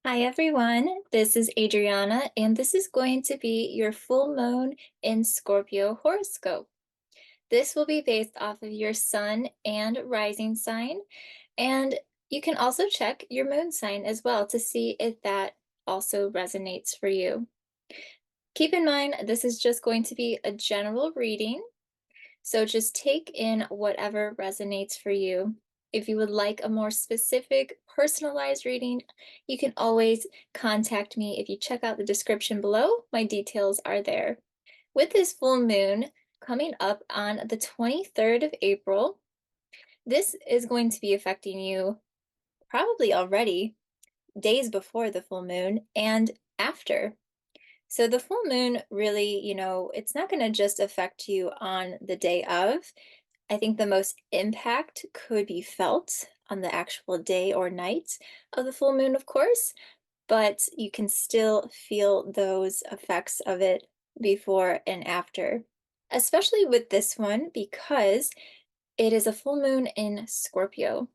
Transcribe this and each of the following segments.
Hi everyone, this is Adriana, and this is going to be your full moon in Scorpio horoscope. This will be based off of your sun and rising sign, and you can also check your moon sign as well to see if that also resonates for you. Keep in mind, this is just going to be a general reading, so just take in whatever resonates for you. If you would like a more specific, personalized reading, you can always contact me. If you check out the description below, my details are there. With this full moon coming up on the 23rd of April, this is going to be affecting you probably already days before the full moon and after. So the full moon really, it's not going to just affect you on the day of. I think the most impact could be felt on the actual day or night of the full moon, of course, but you can still feel those effects of it before and after, especially with this one because it is a full moon in Scorpio.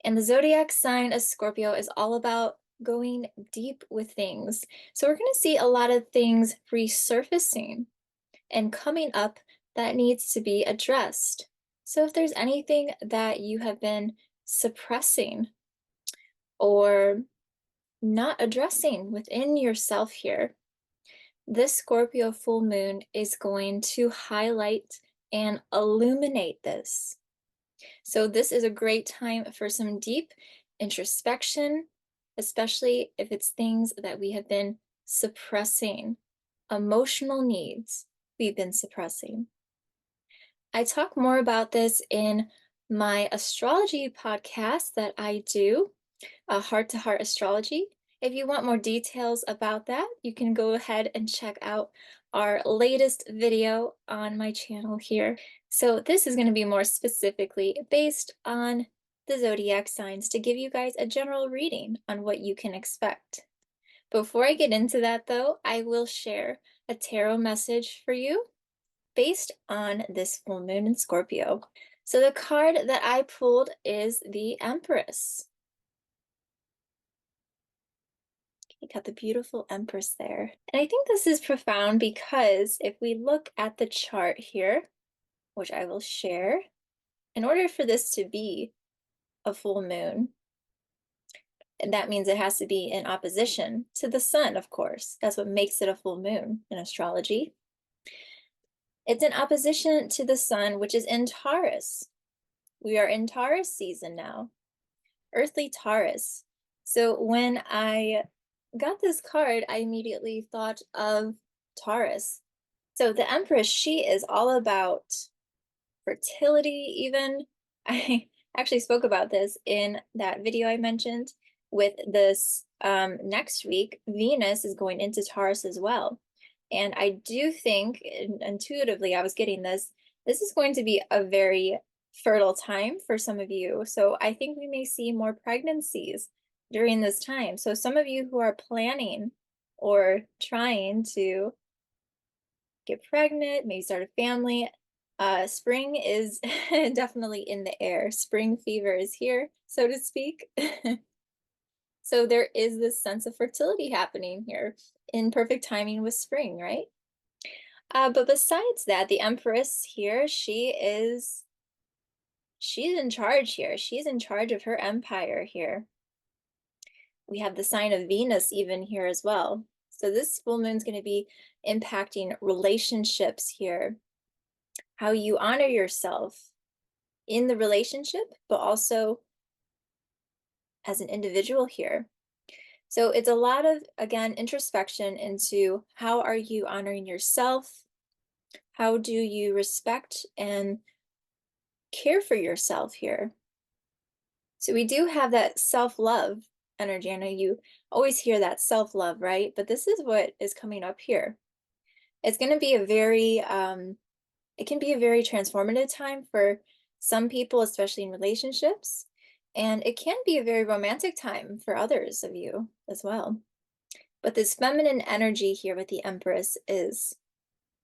And the zodiac sign of Scorpio is all about going deep with things. So we're going to see a lot of things resurfacing and coming up that needs to be addressed. So if there's anything that you have been suppressing or not addressing within yourself here, this Scorpio full moon is going to highlight and illuminate this. So this is a great time for some deep introspection, especially if it's things that we have been suppressing, emotional needs we've been suppressing. I talk more about this in my astrology podcast that I do, Heart to Heart Astrology. If you want more details about that, you can go ahead and check out our latest video on my channel here. So this is going to be more specifically based on the zodiac signs to give you guys a general reading on what you can expect. Before I get into that though, I will share a tarot message for you based on this full moon in Scorpio. So the card that I pulled is the Empress. You got the beautiful Empress there. And I think this is profound because if we look at the chart here, which I will share, in order for this to be a full moon, and that means it has to be in opposition to the sun, of course. That's what makes it a full moon in astrology. It's in opposition to the sun, which is in Taurus. We are in Taurus season now, earthly Taurus. So when I got this card, I immediately thought of Taurus. So the Empress, she is all about fertility, even. I actually spoke about this in that video I mentioned. With this next week, Venus is going into Taurus as well. And I do think, intuitively, I was getting this is going to be a very fertile time for some of you. So I think we may see more pregnancies during this time. So some of you who are planning or trying to get pregnant, maybe start a family, spring is definitely in the air. Spring fever is here, so to speak. So there is this sense of fertility happening here in perfect timing with spring, right? But besides that, the Empress here, she's in charge here. She's in charge of her empire here. We have the sign of Venus even here as well. So this full moon's going to be impacting relationships here, how you honor yourself in the relationship, but also as an individual here. So it's a lot of, again, introspection into how are you honoring yourself? How do you respect and care for yourself here? So we do have that self-love energy. I know you always hear that self-love, right? But this is what is coming up here. It's going to be a very, it can be a very transformative time for some people, especially in relationships. And it can be a very romantic time for others of you as well. But this feminine energy here with the Empress is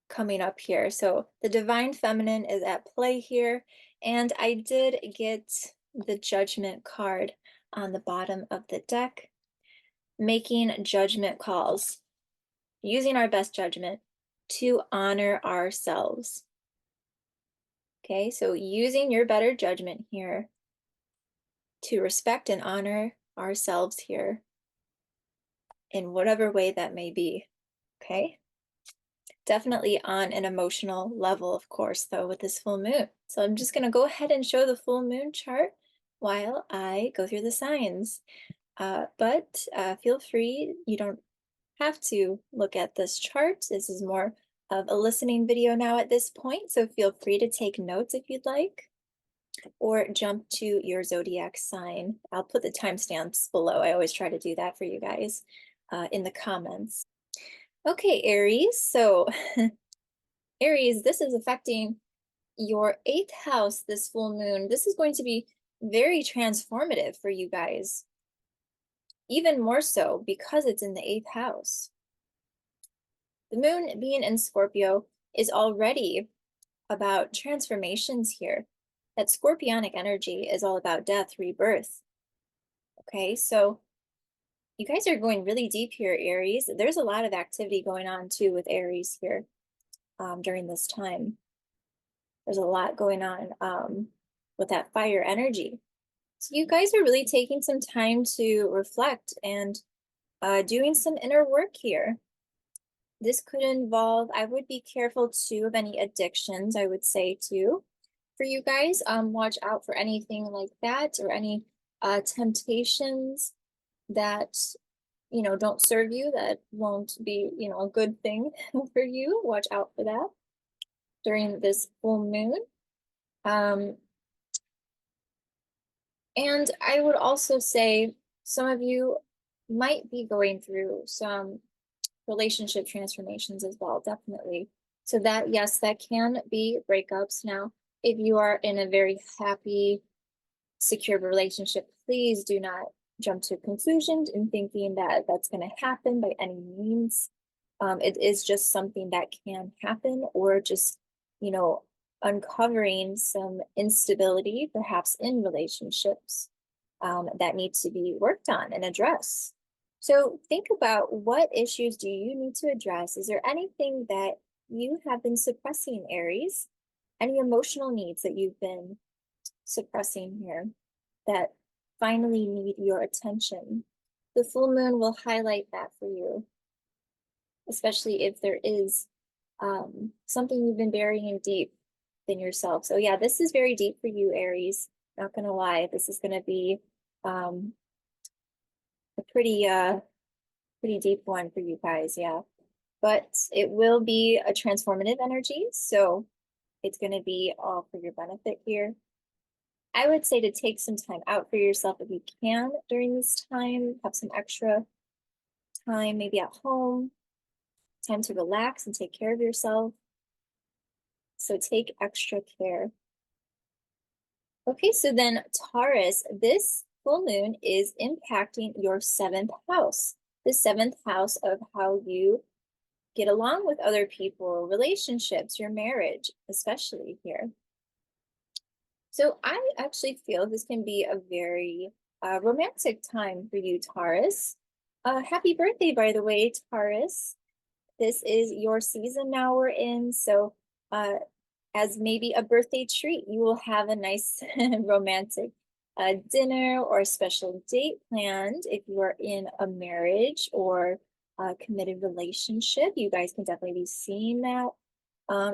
coming up here. So the divine feminine is at play here. And I did get the Judgment card on the bottom of the deck. making judgment calls, using our best judgment to honor ourselves. Okay, so using your better judgment here to respect and honor ourselves here in whatever way that may be. Okay, definitely on an emotional level, of course, though, with this full moon. So I'm just going to go ahead and show the full moon chart while I go through the signs. But feel free, you don't have to look at this chart. This is more of a listening video now at this point, so feel free to take notes if you'd like, or jump to your zodiac sign. I'll put the timestamps below. I always try to do that for you guys in the comments. Okay, Aries. So Aries, this is affecting your 8th house, this full moon. This is going to be very transformative for you guys, even more so because it's in the 8th house. The moon being in Scorpio is already about transformations here. That scorpionic energy is all about death, rebirth. Okay, so you guys are going really deep here, Aries. There's a lot of activity going on too with Aries here during this time. There's a lot going on with that fire energy. So you guys are really taking some time to reflect and doing some inner work here. This could involve, I would be careful too of any addictions, I would say too. For you guys, watch out for anything like that or any temptations that, don't serve you, that won't be, a good thing for you. Watch out for that during this full moon. And I would also say some of you might be going through some relationship transformations as well, definitely. So that, yes, that can be breakups. Now, if you are in a very happy, secure relationship, please do not jump to conclusions in thinking that that's going to happen by any means. It is just something that can happen, or just, uncovering some instability, perhaps in relationships, that need to be worked on and addressed. So think about, what issues do you need to address? Is there anything that you have been suppressing, Aries? Any emotional needs that you've been suppressing here that finally need your attention? The full moon will highlight that for you, especially if there is something you've been burying deep in yourself. So yeah, this is very deep for you, Aries. Not gonna lie, this is gonna be a pretty deep one for you guys, yeah. But it will be a transformative energy, so it's going to be all for your benefit here. I would say to take some time out for yourself if you can during this time. Have some extra time, maybe at home, time to relax and take care of yourself. So take extra care. Okay, so then Taurus, this full moon is impacting your 7th house. The 7th house of how you get along with other people, relationships, your marriage, especially here. So I actually feel this can be a very romantic time for you, Taurus. Happy birthday, by the way, Taurus. This is your season now we're in. So as maybe a birthday treat, you will have a nice romantic dinner or a special date planned. If you are in a marriage or a committed relationship, you guys can definitely be seeing that.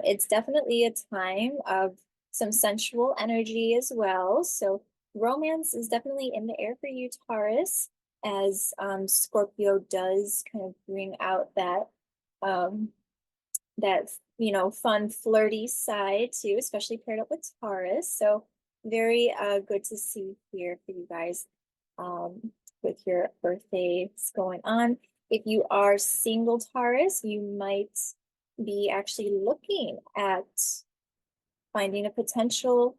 It's definitely a time of some sensual energy as well. So romance is definitely in the air for you, Taurus, as Scorpio does kind of bring out that that fun, flirty side too, especially paired up with Taurus. So very good to see here for you guys with your birthdays going on. If you are single, Taurus, you might be actually looking at finding a potential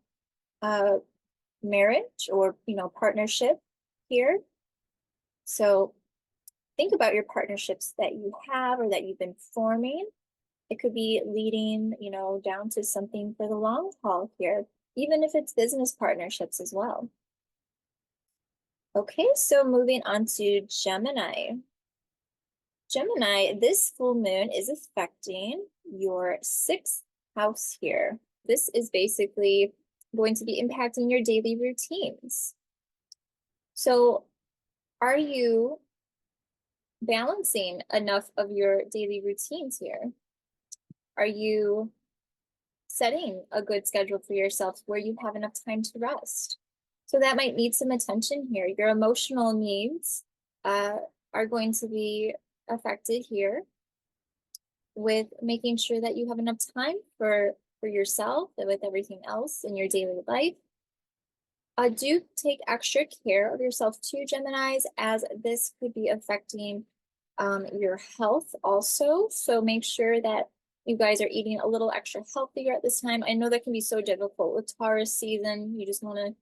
marriage or partnership here. So think about your partnerships that you have or that you've been forming. It could be leading, down to something for the long haul here, even if it's business partnerships as well. Okay, so moving on to Gemini. Gemini, this full moon is affecting your sixth house here. This is basically going to be impacting your daily routines. So, are you balancing enough of your daily routines here? Are you setting a good schedule for yourself where you have enough time to rest? So that might need some attention here. Your emotional needs uh, are going to be affected here with making sure that you have enough time for yourself and with everything else in your daily life. Do take extra care of yourself too, Geminis, as this could be affecting your health also. So make sure that you guys are eating a little extra healthier at this time. I know that can be so difficult with Taurus season. You just want to,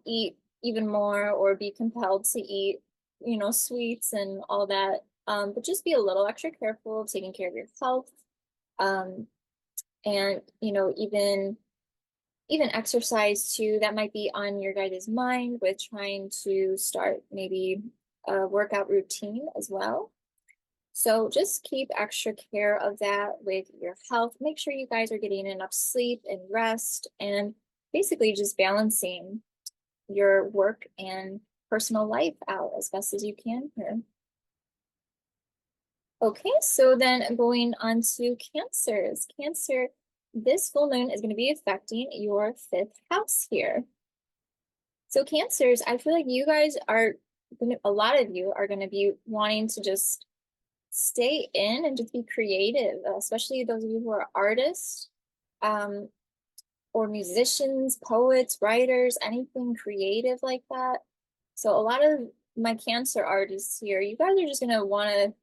eat even more or be compelled to eat, sweets and all that. But just be a little extra careful of taking care of your health. Um, and, even exercise too, that might be on your guys' mind with trying to start maybe a workout routine as well. So just keep extra care of that with your health. Make sure you guys are getting enough sleep and rest and basically just balancing your work and personal life out as best as you can here. Okay, so then going on to Cancers. Cancer, this full moon is going to be affecting your fifth house here. So Cancers, I feel like you guys are a lot of you are going to be wanting to just stay in and just be creative, especially those of you who are artists, or musicians, poets, writers, anything creative like that. So a lot of my Cancer artists here, you guys are just going to want to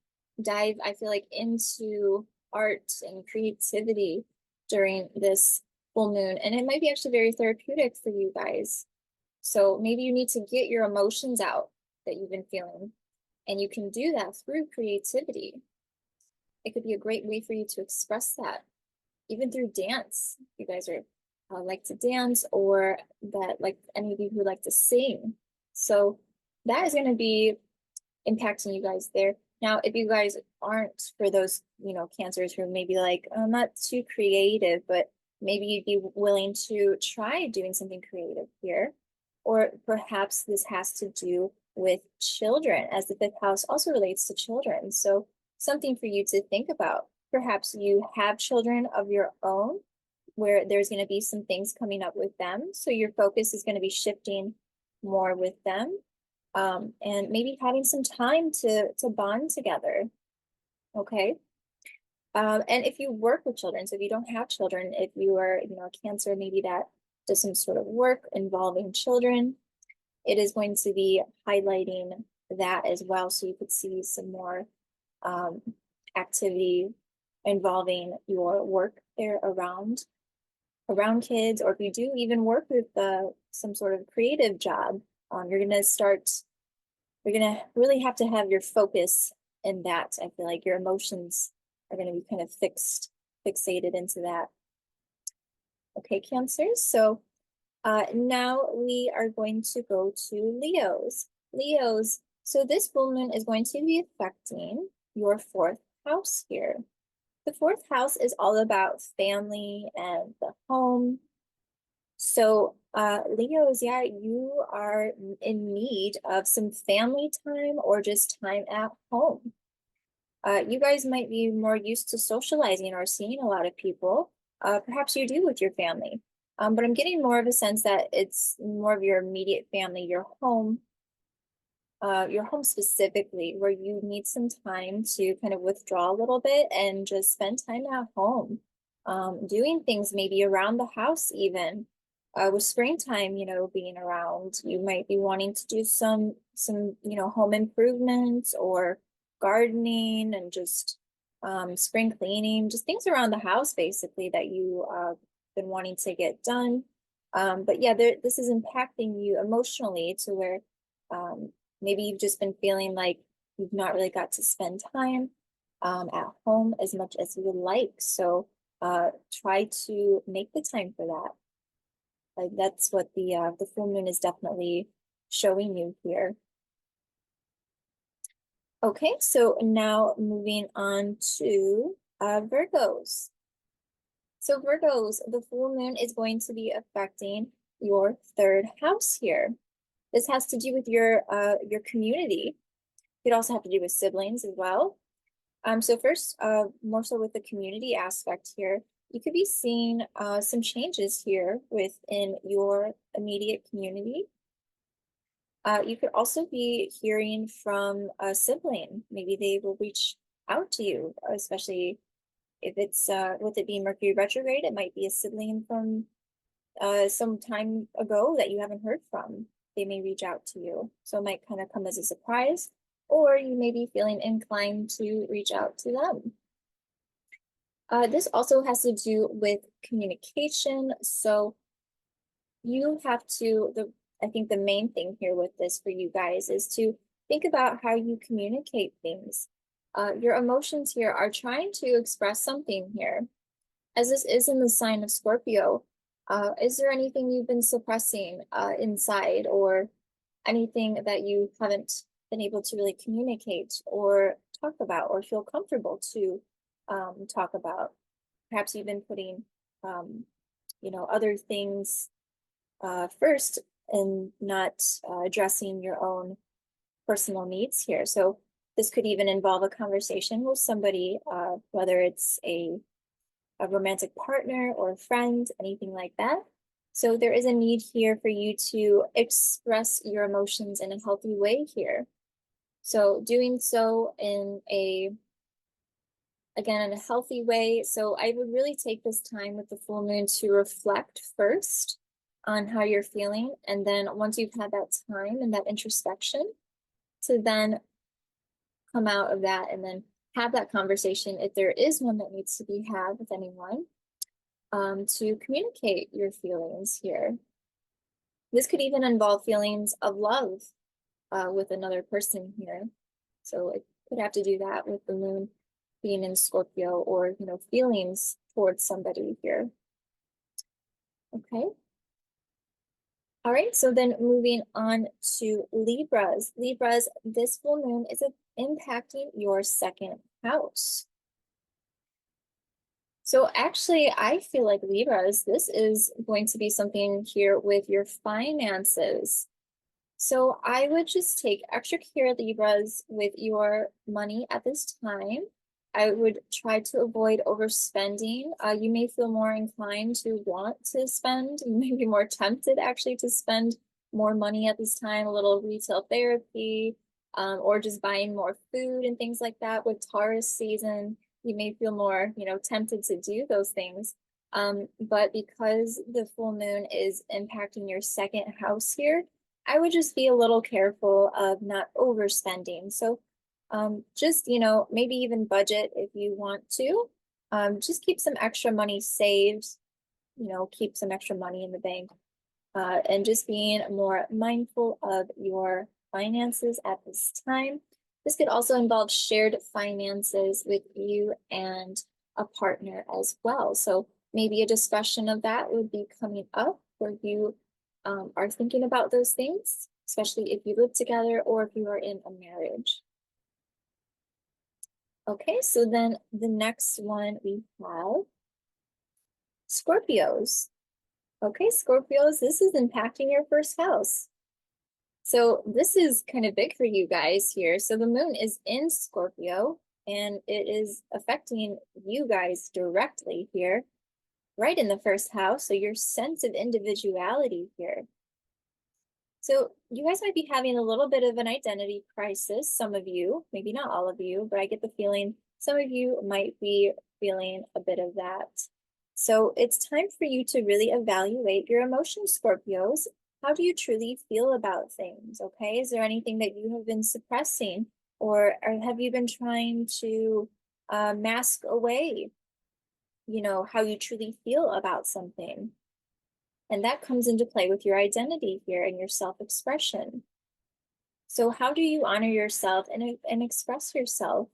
dive, I feel like, into art and creativity during this full moon. And it might be actually very therapeutic for you guys. So maybe you need to get your emotions out that you've been feeling. And you can do that through creativity. It could be a great way for you to express that, even through dance. You guys are like to dance, or that like any of you who like to sing. So that is going to be impacting you guys there. Now, if you guys aren't, for those, Cancers who maybe like, I'm not too creative, but maybe you'd be willing to try doing something creative here. Or perhaps this has to do with children, as the fifth house also relates to children. So something for you to think about. Perhaps you have children of your own where there's going to be some things coming up with them. So your focus is going to be shifting more with them. And maybe having some time to bond together. Okay. And if you work with children, so if you don't have children, if you are, a Cancer, maybe that does some sort of work involving children, it is going to be highlighting that as well. So you could see some more activity involving your work there around kids, or if you do even work with some sort of creative job, you're gonna really have to have your focus in that. I feel like your emotions are gonna be kind of fixated into that. Okay, Cancers. So now we are going to go to Leos. Leos, so this full moon is going to be affecting your fourth house here. The fourth house is all about family and the home. So Leos, yeah, you are in need of some family time or just time at home. You guys might be more used to socializing or seeing a lot of people. Perhaps you do with your family. But I'm getting more of a sense that it's more of your immediate family, your home specifically, where you need some time to kind of withdraw a little bit and just spend time at home, doing things maybe around the house even. With springtime, being around, you might be wanting to do some home improvements or gardening and just spring cleaning, just things around the house basically that you been wanting to get done. But yeah, this is impacting you emotionally to where maybe you've just been feeling like you've not really got to spend time at home as much as you would like. So try to make the time for that. Like that's what the full moon is definitely showing you here. Okay, so now moving on to Virgos. So Virgos, the full moon is going to be affecting your third house here. This has to do with your community. It could also have to do with siblings as well. So first, more so with the community aspect here, you could be seeing some changes here within your immediate community. You could also be hearing from a sibling. Maybe they will reach out to you, especially if it's with it being Mercury retrograde, it might be a sibling from some time ago that you haven't heard from. They may reach out to you. So it might kind of come as a surprise, or you may be feeling inclined to reach out to them. This also has to do with communication. So you have to, I think the main thing here with this for you guys is to think about how you communicate things. Your emotions here are trying to express something here. As this is in the sign of Scorpio, is there anything you've been suppressing inside, or anything that you haven't been able to really communicate or talk about or feel comfortable to talk about? Perhaps you've been putting, other things first and not addressing your own personal needs here. So this could even involve a conversation with somebody, whether it's a romantic partner or a friend, anything like that. So there is a need here for you to express your emotions in a healthy way here. So doing so again, in a healthy way. So I would really take this time with the full moon to reflect first on how you're feeling. And then once you've had that time and that introspection, to then come out of that and then have that conversation, if there is one that needs to be had with anyone, to communicate your feelings here. This could even involve feelings of love with another person here. So it could have to do that with the moon being in Scorpio, or, feelings towards somebody here. Okay. All right, so then moving on to Libras. Libras, this full moon is impacting your second house. So actually, I feel like Libras, this is going to be something here with your finances. So I would just take extra care, Libras, with your money at this time. I would try to avoid overspending. You may feel more inclined to want to spend. You may be more tempted actually to spend more money at this time, a little retail therapy, or just buying more food and things like that. With Taurus season, you may feel more, tempted to do those things. But because the full moon is impacting your second house here, I would just be a little careful of not overspending. So just, maybe even budget if you want to. Just keep some extra money saved, keep some extra money in the bank, and just being more mindful of your finances at this time. This could also involve shared finances with you and a partner as well. So maybe a discussion of that would be coming up where you are thinking about those things, especially if you live together or if you are in a marriage. Okay, so then the next one we have Scorpios. Okay, Scorpios, this is impacting your first house. So this is kind of big for you guys here. So the moon is in Scorpio and it is affecting you guys directly here, right in the first house. So your sense of individuality here. So you guys might be having a little bit of an identity crisis, some of you, maybe not all of you, but I get the feeling some of you might be feeling a bit of that. So it's time for you to really evaluate your emotions, Scorpios. How do you truly feel about things, okay? Is there anything that you have been suppressing, or have you been trying to mask away, how you truly feel about something? And that comes into play with your identity here and your self-expression. So how do you honor yourself and express yourself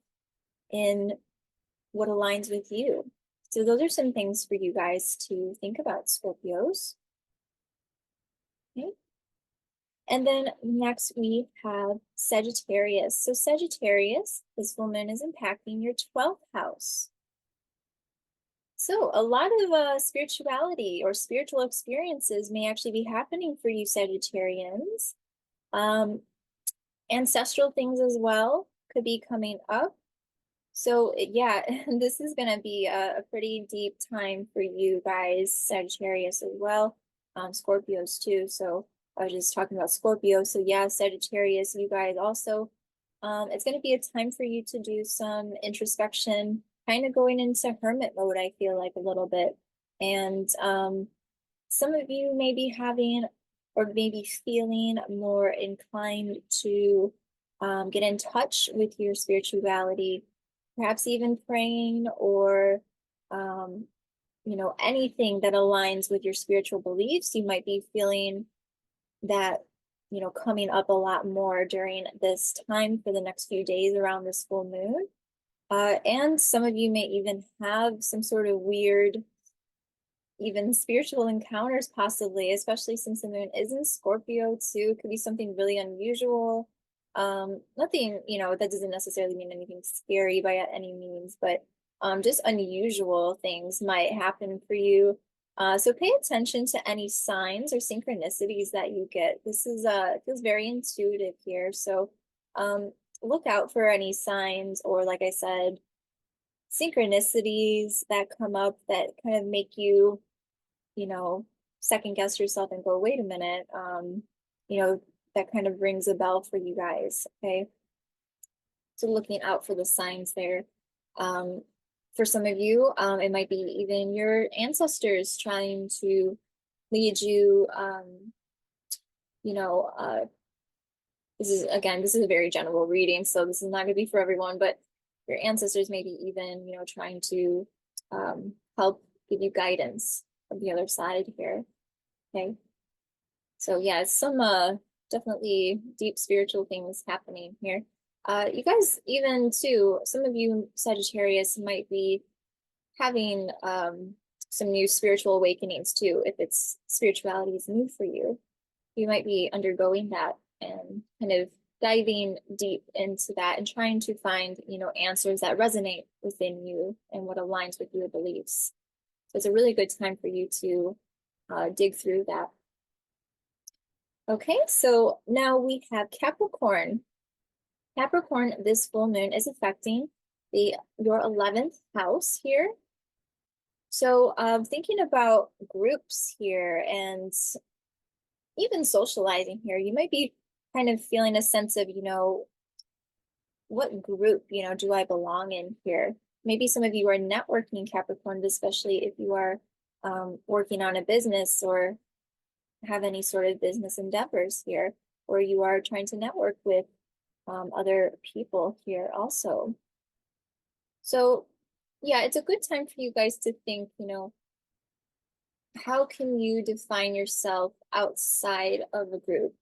in what aligns with you? So those are some things for you guys to think about, Scorpios. Okay. And then next we have Sagittarius. So Sagittarius, this full moon is impacting your 12th house. So a lot of spirituality or spiritual experiences may actually be happening for you Sagittarians. Um, Ancestral things as well could be coming up. So yeah, this is going to be a pretty deep time for you guys, Sagittarius as well, Scorpios too. So I was just talking about Scorpio. So yeah, Sagittarius, you guys also, it's going to be a time for you to do some introspection, kind of going into hermit mode, I feel like a little bit. And some of you may be having or maybe feeling more inclined to get in touch with your spirituality, perhaps even praying or anything that aligns with your spiritual beliefs. You might be feeling that coming up a lot more during this time for the next few days around this full moon. And some of you may even have some sort of weird, even spiritual encounters, possibly, especially since the moon is in Scorpio too. Could be something really unusual. Nothing, that doesn't necessarily mean anything scary by any means, but just unusual things might happen for you. So pay attention to any signs or synchronicities that you get. This is it feels very intuitive here. So look out for any signs or, like I said, synchronicities that come up that kind of make you, second guess yourself and go, wait a minute. That kind of rings a bell for you guys. Okay. So looking out for the signs there. For some of you, it might be even your ancestors trying to lead you, you know, uh, this is a very general reading, so this is not going to be for everyone, but your ancestors may be even, trying to help give you guidance of the other side here. Okay. So yeah, it's some definitely deep spiritual things happening here. You guys, even too, some of you Sagittarius might be having some new spiritual awakenings too. If it's spirituality is new for you, you might be undergoing that and kind of diving deep into that and trying to find, answers that resonate within you and what aligns with your beliefs. So it's a really good time for you to dig through that. Okay, so now we have Capricorn. Capricorn, this full moon is affecting your 11th house here. So thinking about groups here and even socializing here, you might be kind of feeling a sense of, what group, do I belong in here? Maybe some of you are networking Capricorn, especially if you are working on a business or have any sort of business endeavors here, or you are trying to network with other people here also. So yeah, it's a good time for you guys to think, how can you define yourself outside of a group?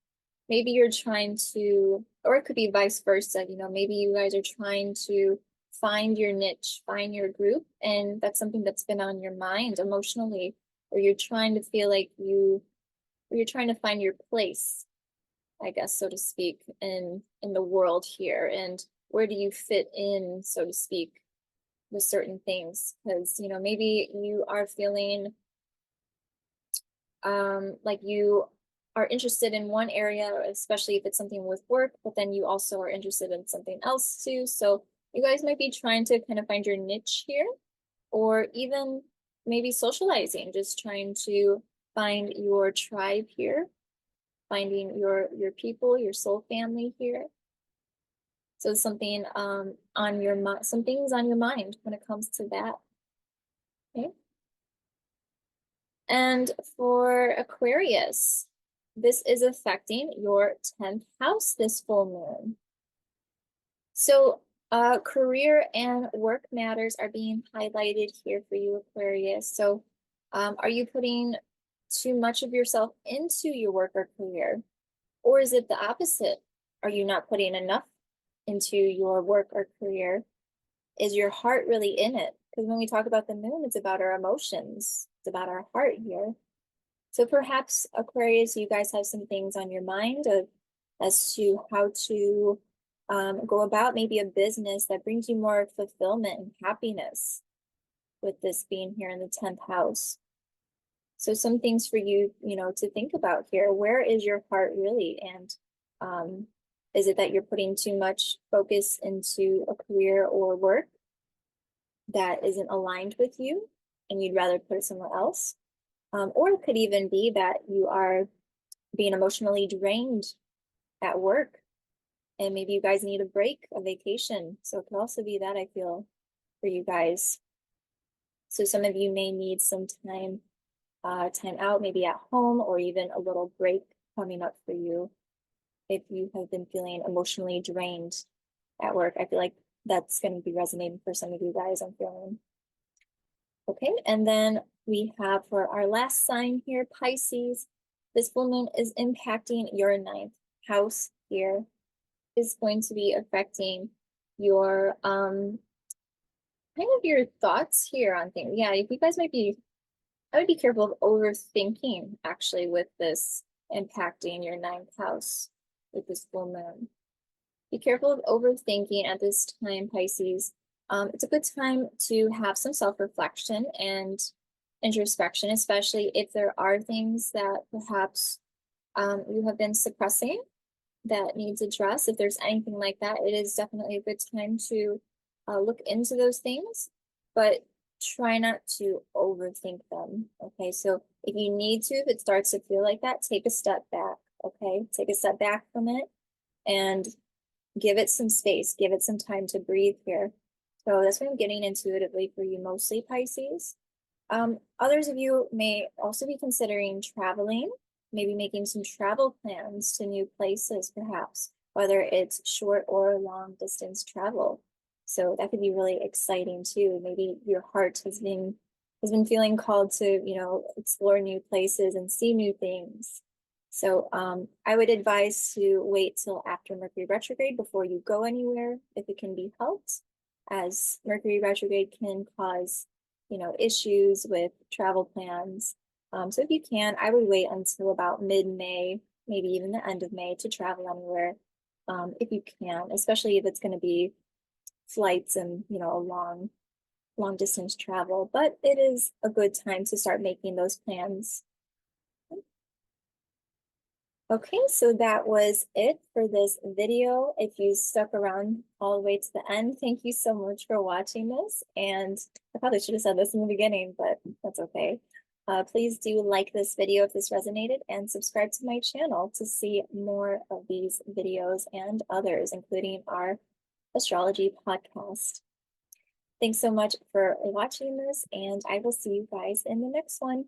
Maybe you're trying to, or it could be vice versa, maybe you guys are trying to find your niche, find your group, and that's something that's been on your mind emotionally, or you're trying to feel like or you're trying to find your place, I guess, so to speak, in the world here, and where do you fit in, so to speak, with certain things? Because, maybe you are feeling like you are interested in one area, especially if it's something with work, but then you also are interested in something else too. So you guys might be trying to kind of find your niche here, or even maybe socializing, just trying to find your tribe here, finding your people, your soul family here. So something on your mind, some things on your mind when it comes to that. Okay. And for Aquarius, this is affecting your 10th house this full moon. So career and work matters are being highlighted here for you, Aquarius. So are you putting too much of yourself into your work or career? Or is it the opposite? Are you not putting enough into your work or career? Is your heart really in it? Because when we talk about the moon, it's about our emotions. It's about our heart here. So perhaps Aquarius, you guys have some things on your mind as to how to go about maybe a business that brings you more fulfillment and happiness with this being here in the 10th house. So some things for you, to think about here. Where is your heart really? And is it that you're putting too much focus into a career or work that isn't aligned with you and you'd rather put it somewhere else? Or it could even be that you are being emotionally drained at work and maybe you guys need a break, a vacation. So it could also be that, I feel, for you guys. So some of you may need some time out, maybe at home, or even a little break coming up for you if you have been feeling emotionally drained at work. I feel like that's going to be resonating for some of you guys, I'm feeling. Okay, and then we have for our last sign here, Pisces. This full moon is impacting your 9th house here. Is going to be affecting your kind of your thoughts here on things. Yeah, if you guys might be, I would be careful of overthinking actually with this impacting your 9th house with this full moon. Be careful of overthinking at this time, Pisces. It's a good time to have some self-reflection and introspection, especially if there are things that perhaps you have been suppressing that needs addressed. If there's anything like that, it is definitely a good time to look into those things, but try not to overthink them. Okay, so if you need to, if it starts to feel like that, take a step back. Okay, take a step back from it and give it some space, give it some time to breathe here. So that's what I'm getting intuitively for you, mostly Pisces. Others of you may also be considering traveling, maybe making some travel plans to new places, perhaps, whether it's short or long distance travel. So that could be really exciting too. Maybe your heart has been feeling called to, explore new places and see new things. So I would advise to wait till after Mercury retrograde before you go anywhere, if it can be helped, as Mercury retrograde can cause issues with travel plans. So if you can, I would wait until about mid-May, maybe even the end of May to travel anywhere, if you can, especially if it's going to be flights and, a long distance travel. But it is a good time to start making those plans. Okay, so that was it for this video. If you stuck around all the way to the end, thank you so much for watching this. And I probably should have said this in the beginning, but that's okay. Please do like this video if this resonated and subscribe to my channel to see more of these videos and others, including our astrology podcast. Thanks so much for watching this, and I will see you guys in the next one.